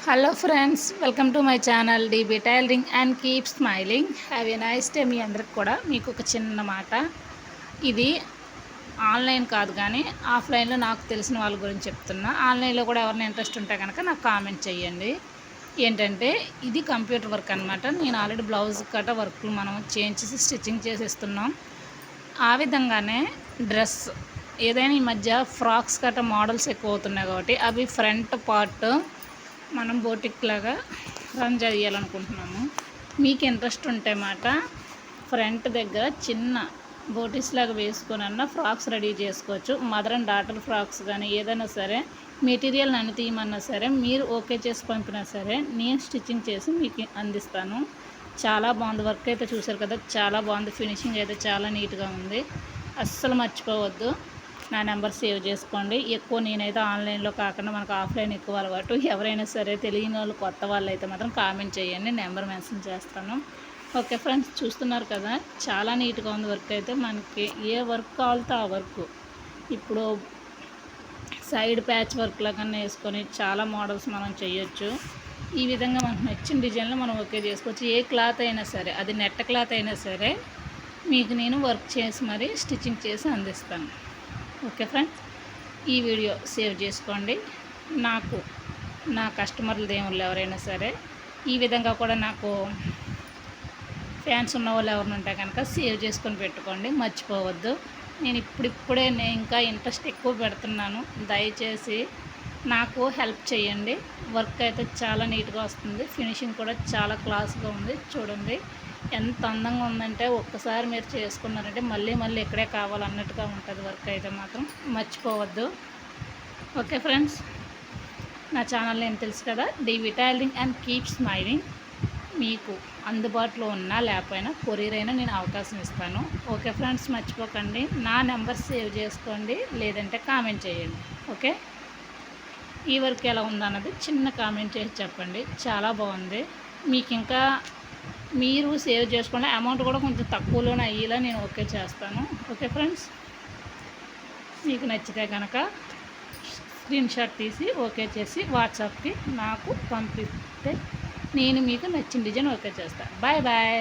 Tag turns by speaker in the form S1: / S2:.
S1: Hello friends, welcome to my channel DB tailoring and keep smiling. Have a nice day. మీ అందరికి కూడా మీకు ఒక చిన్న మాట. ఇది ఆన్లైన్ కాదు కానీ ఆఫ్లైన్లో నాకు తెలిసిన వాళ్ళ గురించి చెప్తున్నా. ఆన్లైన్లో కూడా ఎవరైనా ఇంట్రెస్ట్ ఉంటే కనుక నాకు కామెంట్ చేయండి. ఏంటంటే ఇది కంప్యూటర్ వర్క్ అనమాట. నేను ఆల్రెడీ బ్లౌజ్ కట్ట వర్క్లు మనం చేయించేసి స్టిచ్చింగ్ చేసేస్తున్నాం. ఆ విధంగానే డ్రెస్ ఏదైనా ఈ మధ్య ఫ్రాక్స్ కట్ట మోడల్స్ ఎక్కువ అవుతున్నాయి కాబట్టి అవి ఫ్రంట్ పార్ట్ మనం బోటిక్ లాగా రన్ చేయాలనుకుంటున్నాము. మీకు ఇంట్రెస్ట్ ఉంటే మాట ఫ్రంట్ దగ్గర చిన్న బోటిక్స్ లాగా వేసుకొని ఫ్రాక్స్ రెడీ చేసుకోవచ్చు. మదర్ అండ్ డాటర్ ఫ్రాక్స్ కానీ ఏదైనా సరే మెటీరియల్ నన్ను తీయమన్నా సరే మీరు ఓకే చేసి పంపినా సరే నేను స్టిచ్చింగ్ చేసి మీకు అందిస్తాను. చాలా బాగుంది. వర్క్ అయితే చూసారు కదా, చాలా బాగుంది. ఫినిషింగ్ అయితే చాలా నీట్గా ఉంది. అస్సలు మర్చిపోవద్దు. నా నెంబర్ సేవ్ చేసుకోండి. ఎక్కువ నేనైతే ఆన్లైన్లో కాకుండా మనకు ఆఫ్లైన్ ఎక్కువ అలవాటు. ఎవరైనా సరే తెలియని వాళ్ళు, కొత్త వాళ్ళు అయితే మాత్రం కామెంట్ చేయండి, నెంబర్ మెన్షన్ చేస్తాను. ఓకే ఫ్రెండ్స్, చూస్తున్నారు కదా చాలా నీట్గా ఉంది. వర్క్ అయితే మనకి ఏ వర్క్ కావాలితే ఆ వర్క్. ఇప్పుడు సైడ్ ప్యాచ్ వర్క్ లాగా వేసుకొని చాలా మోడల్స్ మనం చేయొచ్చు. ఈ విధంగా మనకు నచ్చిన డిజైన్లో మనం ఓకే చేసుకోవచ్చు. ఏ క్లాత్ అయినా సరే, అది నెట్ క్లాత్ అయినా సరే మీకు నేను వర్క్ చేసి మరీ స్టిచ్చింగ్ చేసి అందిస్తాను. ఓకే ఫ్రెండ్స్, ఈ వీడియో సేవ్ చేసుకోండి. నాకు నా కస్టమర్లు దేవుళ్ళు ఎవరైనా సరే ఈ విధంగా కూడా నాకు ఫ్యాన్స్ ఉన్న వాళ్ళు ఎవరైనా ఉంటే కనుక సేవ్ చేసుకొని పెట్టుకోండి, మర్చిపోవద్దు. నేను ఇప్పుడిప్పుడే ఇంకా ఇంట్రెస్ట్ ఎక్కువ పెడుతున్నాను. దయచేసి నాకు హెల్ప్ చేయండి. వర్క్ అయితే చాలా నీట్గా వస్తుంది. ఫినిషింగ్ కూడా చాలా క్లాస్గా ఉంది. చూడండి ఎంత అందంగా ఉందంటే ఒక్కసారి మీరు చేసుకున్నారంటే మళ్ళీ మళ్ళీ ఇక్కడే కావాలన్నట్టుగా ఉంటుంది. వర్క్ అయితే మాత్రం మర్చిపోవద్దు. ఓకే ఫ్రెండ్స్, నా ఛానల్ ఏం తెలుసు కదా, DB tailoring and keep smiling. మీకు అందుబాటులో ఉన్నా లేకపోయినా కొరియర్ అయినా నేను అవకాశం ఇస్తాను. ఓకే ఫ్రెండ్స్, మర్చిపోకండి. నా నెంబర్ సేవ్ చేసుకోండి, లేదంటే కామెంట్ చేయండి. ఓకే, ఈ వర్క్ ఎలా ఉందన్నది చిన్న కామెంట్ చేసి చెప్పండి. చాలా బాగుంది. మీకు ఇంకా మీరు సేవ్ చేసుకోండి. అమౌంట్ కూడా కొంచెం తక్కువలోనే అయ్యేలా నేను ఓకే చేస్తాను. ఓకే ఫ్రెండ్స్, మీకు నచ్చితే కనుక స్క్రీన్ షాట్ తీసి ఓకే చేసి వాట్సాప్కి నాకు పంపిస్తే నేను మీకు నచ్చిన డిజైన్ ఓకే చేస్తాను. Bye bye.